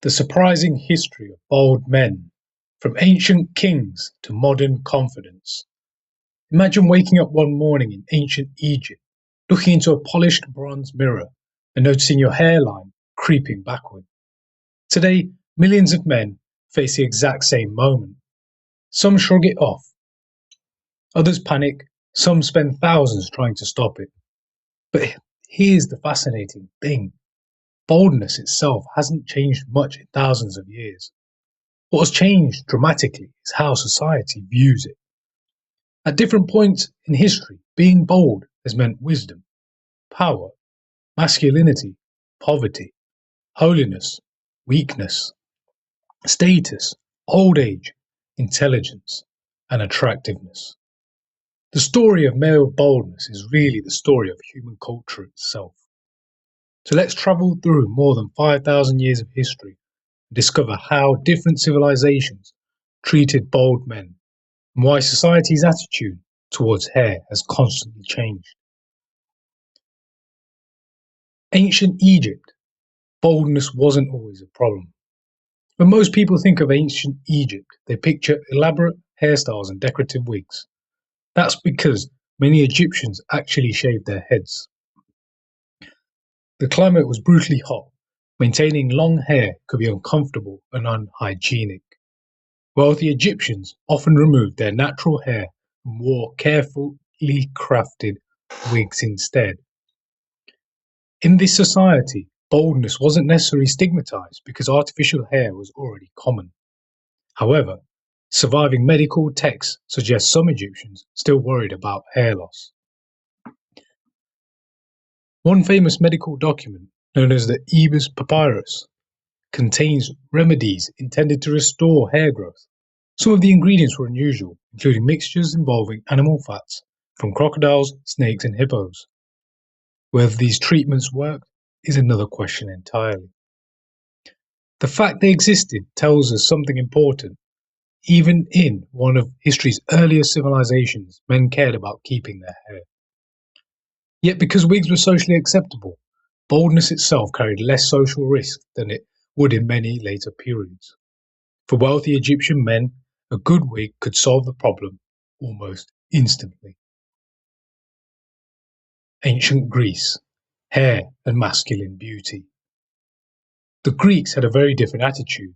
The surprising history of bald men, from ancient kings to modern confidence. Imagine waking up one morning in ancient Egypt, looking into a polished bronze mirror and noticing your hairline creeping backward. Today, millions of men face the exact same moment. Some shrug it off, others panic, some spend thousands trying to stop it. But here's the fascinating thing. Baldness itself hasn't changed much in thousands of years. What has changed dramatically is how society views it. At different points in history, being bald has meant wisdom, power, masculinity, poverty, holiness, weakness, status, old age, intelligence, and attractiveness. The story of male baldness is really the story of human culture itself. So let's travel through more than 5,000 years of history and discover how different civilizations treated bald men and why society's attitude towards hair has constantly changed. Ancient Egypt, baldness wasn't always a problem. When most people think of ancient Egypt, they picture elaborate hairstyles and decorative wigs. That's because many Egyptians actually shaved their heads. The climate was brutally hot. Maintaining long hair could be uncomfortable and unhygienic. Wealthy Egyptians often removed their natural hair and wore carefully crafted wigs instead. In this society, baldness wasn't necessarily stigmatized because artificial hair was already common. However, surviving medical texts suggest some Egyptians still worried about hair loss. One famous medical document, known as the Ebers Papyrus, contains remedies intended to restore hair growth. Some of the ingredients were unusual, including mixtures involving animal fats from crocodiles, snakes, and hippos. Whether these treatments worked is another question entirely. The fact they existed tells us something important. Even in one of history's earliest civilizations, men cared about keeping their hair. Yet because wigs were socially acceptable, baldness itself carried less social risk than it would in many later periods. For wealthy Egyptian men, a good wig could solve the problem almost instantly. Ancient Greece, hair and masculine beauty. The Greeks had a very different attitude.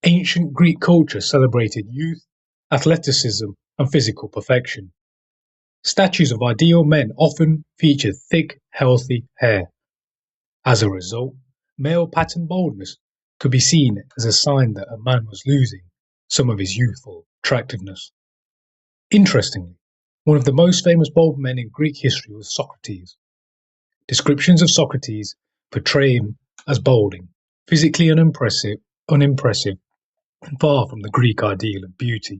Ancient Greek culture celebrated youth, athleticism, and physical perfection. Statues of ideal men often featured thick, healthy hair. As a result, male pattern baldness could be seen as a sign that a man was losing some of his youthful attractiveness. Interestingly, one of the most famous bald men in Greek history was Socrates. Descriptions of Socrates portray him as balding, physically unimpressive, and far from the Greek ideal of beauty.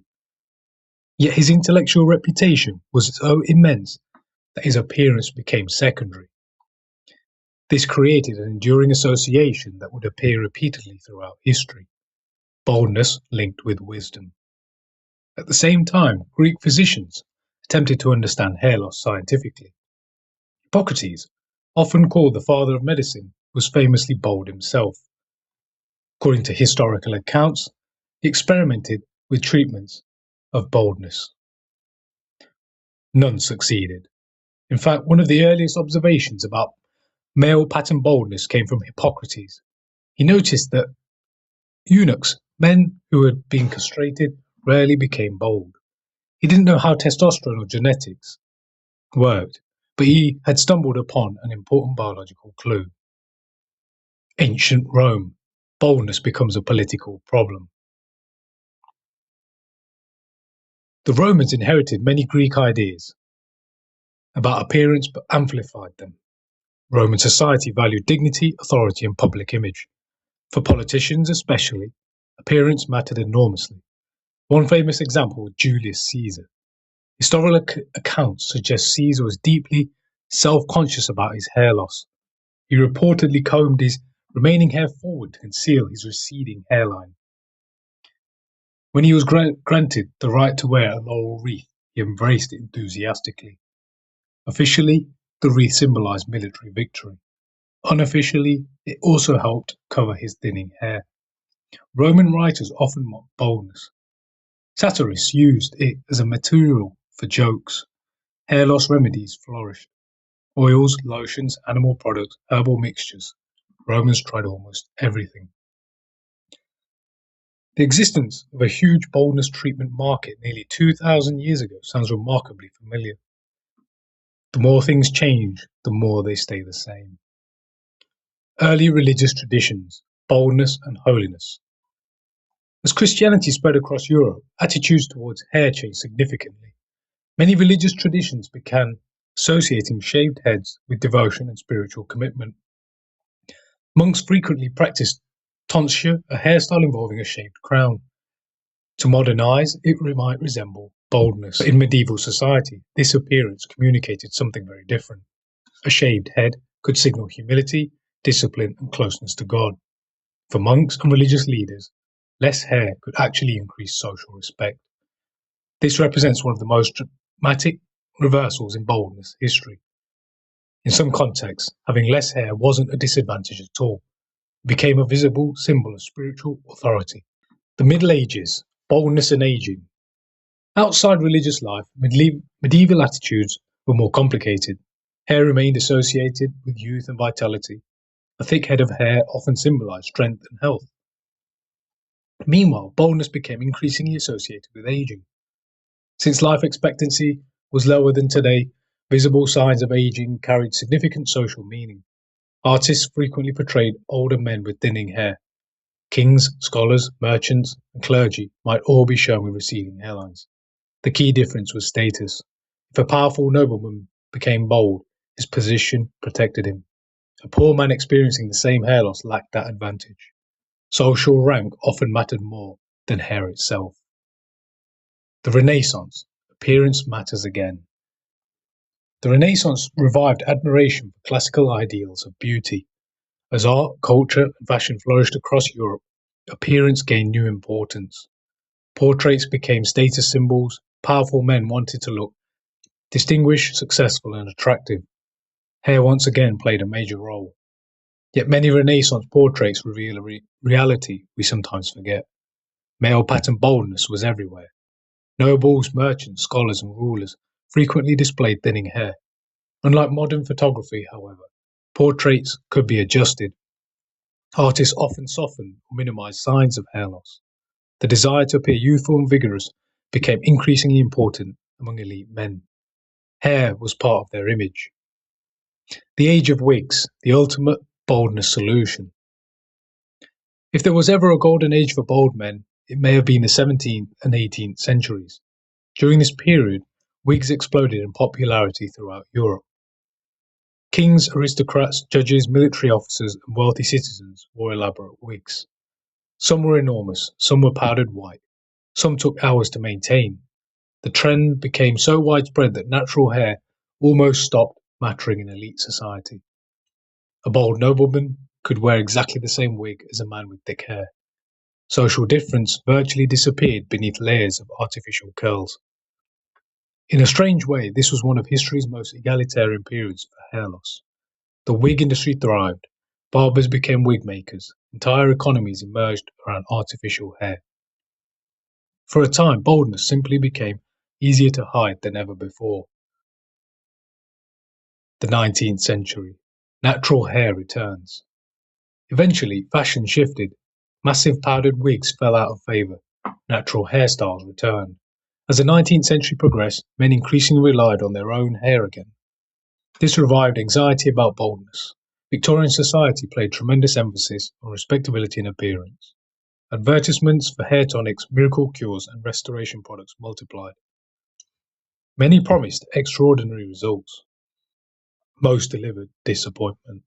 Yet his intellectual reputation was so immense that his appearance became secondary. This created an enduring association that would appear repeatedly throughout history, baldness linked with wisdom. At the same time, Greek physicians attempted to understand hair loss scientifically. Hippocrates, often called the father of medicine, was famously bald himself. According to historical accounts, he experimented with treatments of baldness. None succeeded. In fact, one of the earliest observations about male pattern baldness came from Hippocrates. He noticed that eunuchs, men who had been castrated, rarely became bald. He didn't know how testosterone or genetics worked, but he had stumbled upon an important biological clue. Ancient Rome, baldness becomes a political problem. The Romans inherited many Greek ideas about appearance but amplified them. Roman society valued dignity, authority, and public image. For politicians especially, appearance mattered enormously. One famous example was Julius Caesar. Historical accounts suggest Caesar was deeply self-conscious about his hair loss. He reportedly combed his remaining hair forward to conceal his receding hairline. When he was granted the right to wear a laurel wreath, he embraced it enthusiastically. Officially, the wreath symbolized military victory. Unofficially, it also helped cover his thinning hair. Roman writers often mocked baldness. Satirists used it as a material for jokes. Hair loss remedies flourished. Oils, lotions, animal products, herbal mixtures. Romans tried almost everything. The existence of a huge baldness treatment market nearly 2,000 years ago sounds remarkably familiar. The more things change, the more they stay the same. Early religious traditions, baldness and holiness. As Christianity spread across Europe, attitudes towards hair changed significantly. Many religious traditions began associating shaved heads with devotion and spiritual commitment. Monks frequently practiced tonsure, a hairstyle involving a shaved crown. To modern eyes, it might resemble baldness. But in medieval society, this appearance communicated something very different. A shaved head could signal humility, discipline, and closeness to God. For monks and religious leaders, less hair could actually increase social respect. This represents one of the most dramatic reversals in baldness history. In some contexts, having less hair wasn't a disadvantage at all. It became a visible symbol of spiritual authority. The Middle Ages, baldness and aging. Outside religious life, medieval attitudes were more complicated. Hair remained associated with youth and vitality. A thick head of hair often symbolized strength and health. Meanwhile, baldness became increasingly associated with aging. Since life expectancy was lower than today, visible signs of aging carried significant social meaning. Artists frequently portrayed older men with thinning hair. Kings, scholars, merchants, and clergy might all be shown with receding hairlines. The key difference was status. If a powerful nobleman became bald, his position protected him. A poor man experiencing the same hair loss lacked that advantage. Social rank often mattered more than hair itself. The Renaissance. Appearance matters again. The Renaissance revived admiration for classical ideals of beauty. As art, culture, and fashion flourished across Europe, appearance gained new importance. Portraits became status symbols. Powerful men wanted to look distinguished, successful, and attractive. Hair once again played a major role. Yet many Renaissance portraits reveal a reality we sometimes forget. Male pattern baldness was everywhere. Nobles, merchants, scholars, and rulers frequently displayed thinning hair. Unlike modern photography, however, portraits could be adjusted. Artists often softened or minimized signs of hair loss. The desire to appear youthful and vigorous became increasingly important among elite men. Hair was part of their image. The Age of Wigs, the ultimate baldness solution. If there was ever a golden age for bald men, it may have been the 17th and 18th centuries. During this period, wigs exploded in popularity throughout Europe. Kings, aristocrats, judges, military officers, and wealthy citizens wore elaborate wigs. Some were enormous, some were powdered white, some took hours to maintain. The trend became so widespread that natural hair almost stopped mattering in elite society. A bald nobleman could wear exactly the same wig as a man with thick hair. Social difference virtually disappeared beneath layers of artificial curls. In a strange way, this was one of history's most egalitarian periods for hair loss. The wig industry thrived. Barbers became wig makers. Entire economies emerged around artificial hair. For a time, baldness simply became easier to hide than ever before. The 19th century. Natural hair returns. Eventually, fashion shifted. Massive powdered wigs fell out of favor. Natural hairstyles returned. As the 19th century progressed, men increasingly relied on their own hair again. This revived anxiety about baldness. Victorian society placed tremendous emphasis on respectability and appearance. Advertisements for hair tonics, miracle cures, and restoration products multiplied. Many promised extraordinary results. Most delivered disappointment.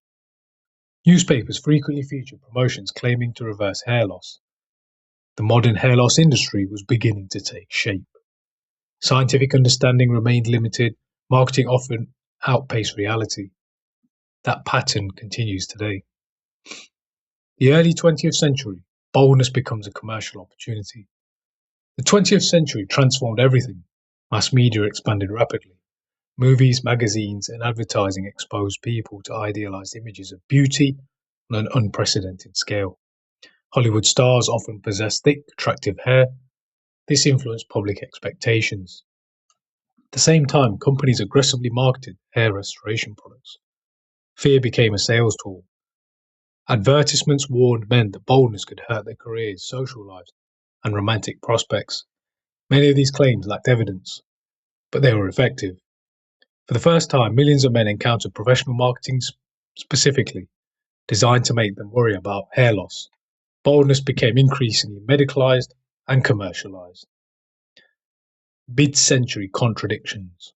Newspapers frequently featured promotions claiming to reverse hair loss. The modern hair loss industry was beginning to take shape. Scientific understanding remained limited. Marketing often outpaced reality. That pattern continues today. The early 20th century, baldness becomes a commercial opportunity. The 20th century transformed everything. Mass media expanded rapidly. Movies, magazines, and advertising exposed people to idealized images of beauty on an unprecedented scale. Hollywood stars often possessed thick, attractive hair. This influenced public expectations. At the same time, companies aggressively marketed hair restoration products. Fear became a sales tool. Advertisements warned men that baldness could hurt their careers, social lives, and romantic prospects. Many of these claims lacked evidence, but they were effective. For the first time, millions of men encountered professional marketing specifically designed to make them worry about hair loss. Baldness became increasingly medicalized and commercialized. Mid-century contradictions.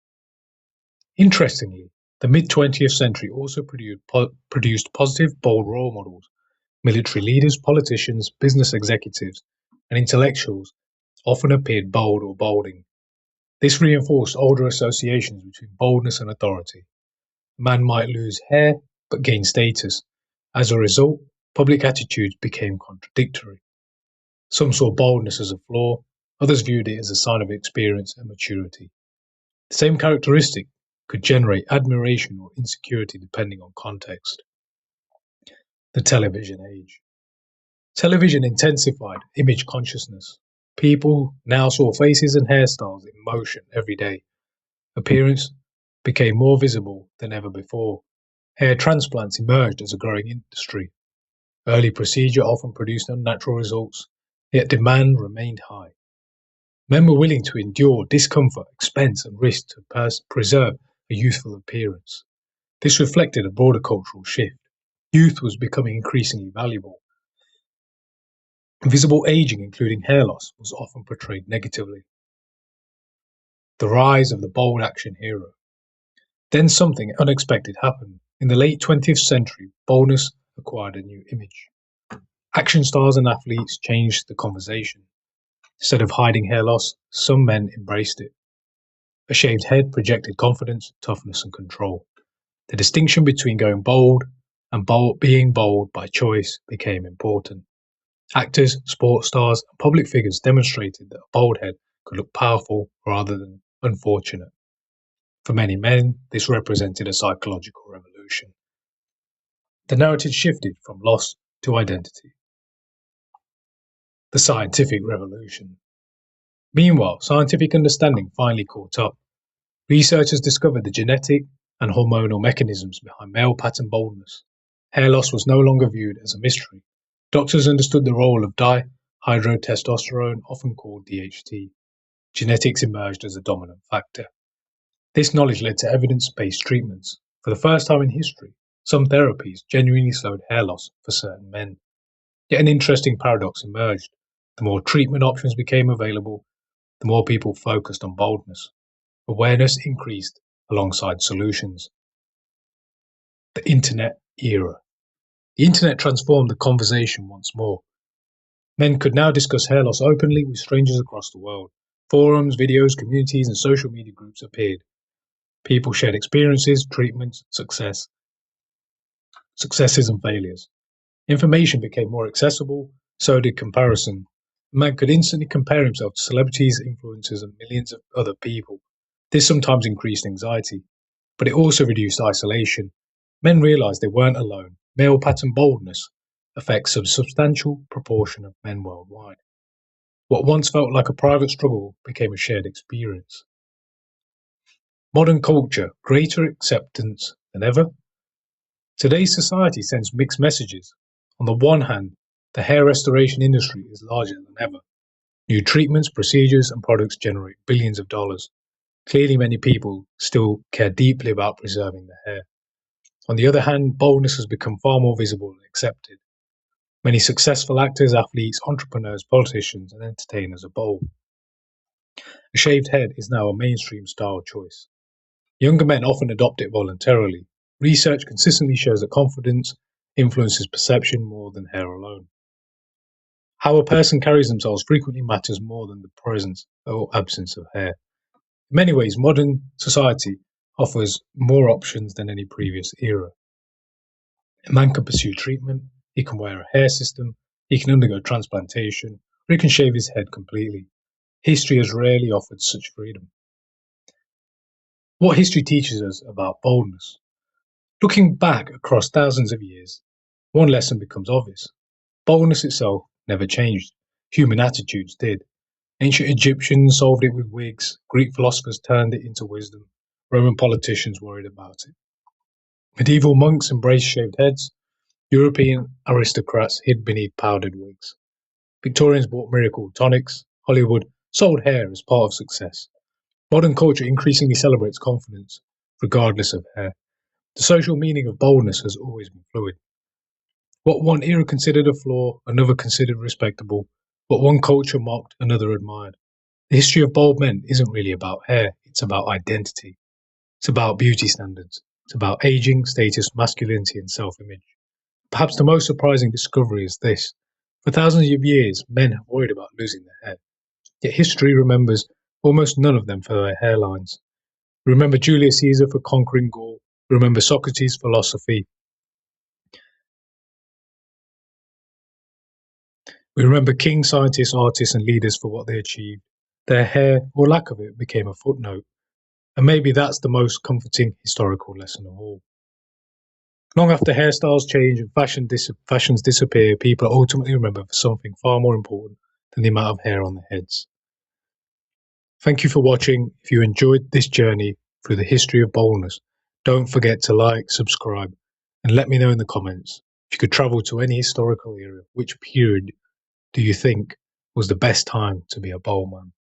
Interestingly, the mid-20th century also produced positive, bold role models. Military leaders, politicians, business executives, and intellectuals often appeared bold or balding. This reinforced older associations between boldness and authority. A man might lose hair but gain status. As a result, public attitudes became contradictory. Some saw baldness as a flaw, others viewed it as a sign of experience and maturity. The same characteristic could generate admiration or insecurity depending on context. The television age. Television intensified image consciousness. People now saw faces and hairstyles in motion every day. Appearance became more visible than ever before. Hair transplants emerged as a growing industry. Early procedure often produced unnatural results, yet demand remained high. Men were willing to endure discomfort, expense, and risk to preserve a youthful appearance. This reflected a broader cultural shift. Youth was becoming increasingly valuable. Visible aging, including hair loss, was often portrayed negatively. The rise of the bold action hero. Then something unexpected happened. In the late 20th century, boldness acquired a new image. Action stars and athletes changed the conversation. Instead of hiding hair loss, some men embraced it. A shaved head projected confidence, toughness, and control. The distinction between going bold and being bold by choice became important. Actors, sports stars, and public figures demonstrated that a bald head could look powerful rather than unfortunate. For many men, this represented a psychological revolution. The narrative shifted from loss to identity. The scientific revolution. Meanwhile, scientific understanding finally caught up. Researchers discovered the genetic and hormonal mechanisms behind male pattern baldness. Hair loss was no longer viewed as a mystery. Doctors understood the role of dihydrotestosterone, often called DHT. Genetics emerged as a dominant factor. This knowledge led to evidence-based treatments. For the first time in history, some therapies genuinely slowed hair loss for certain men. Yet an interesting paradox emerged. The more treatment options became available, the more people focused on baldness. Awareness increased alongside solutions. The Internet era. The Internet transformed the conversation once more. Men could now discuss hair loss openly with strangers across the world. Forums, videos, communities, and social media groups appeared. People shared experiences, treatments, successes, and failures. Information became more accessible, so did comparison. A man could instantly compare himself to celebrities, influencers, and millions of other people. This sometimes increased anxiety, but it also reduced isolation. Men realized they weren't alone. Male pattern baldness affects a substantial proportion of men worldwide. What once felt like a private struggle became a shared experience. Modern culture, greater acceptance than ever. Today's society sends mixed messages. On the one hand, the hair restoration industry is larger than ever. New treatments, procedures, and products generate billions of dollars. Clearly, many people still care deeply about preserving their hair. On the other hand, baldness has become far more visible and accepted. Many successful actors, athletes, entrepreneurs, politicians, and entertainers are bald. A shaved head is now a mainstream style choice. Younger men often adopt it voluntarily. Research consistently shows that confidence influences perception more than hair alone. How a person carries themselves frequently matters more than the presence or absence of hair. In many ways, modern society offers more options than any previous era. A man can pursue treatment, he can wear a hair system, he can undergo transplantation, or he can shave his head completely. History has rarely offered such freedom. What history teaches us about boldness? Looking back across thousands of years, one lesson becomes obvious. Boldness itself never changed. Human attitudes did. Ancient Egyptians solved it with wigs, Greek philosophers turned it into wisdom, Roman politicians worried about it. Medieval monks embraced shaved heads, European aristocrats hid beneath powdered wigs. Victorians bought miracle tonics, Hollywood sold hair as part of success. Modern culture increasingly celebrates confidence, regardless of hair. The social meaning of boldness has always been fluid. What one era considered a flaw, another considered respectable. What one culture mocked, another admired. The history of bold men isn't really about hair, it's about identity. It's about beauty standards. It's about aging, status, masculinity, and self-image. Perhaps the most surprising discovery is this. For thousands of years, men have worried about losing their hair. Yet history remembers almost none of them for their hairlines. We remember Julius Caesar for conquering Gaul. We remember Socrates' philosophy. We remember kings, scientists, artists, and leaders for what they achieved. Their hair, or lack of it, became a footnote. And maybe that's the most comforting historical lesson of all. Long after hairstyles change and fashions disappear, people are ultimately remembered for something far more important than the amount of hair on their heads. Thank you for watching. If you enjoyed this journey through the history of boldness, don't forget to like, subscribe, and let me know in the comments. If you could travel to any historical era, which period do you think was the best time to be a bold man?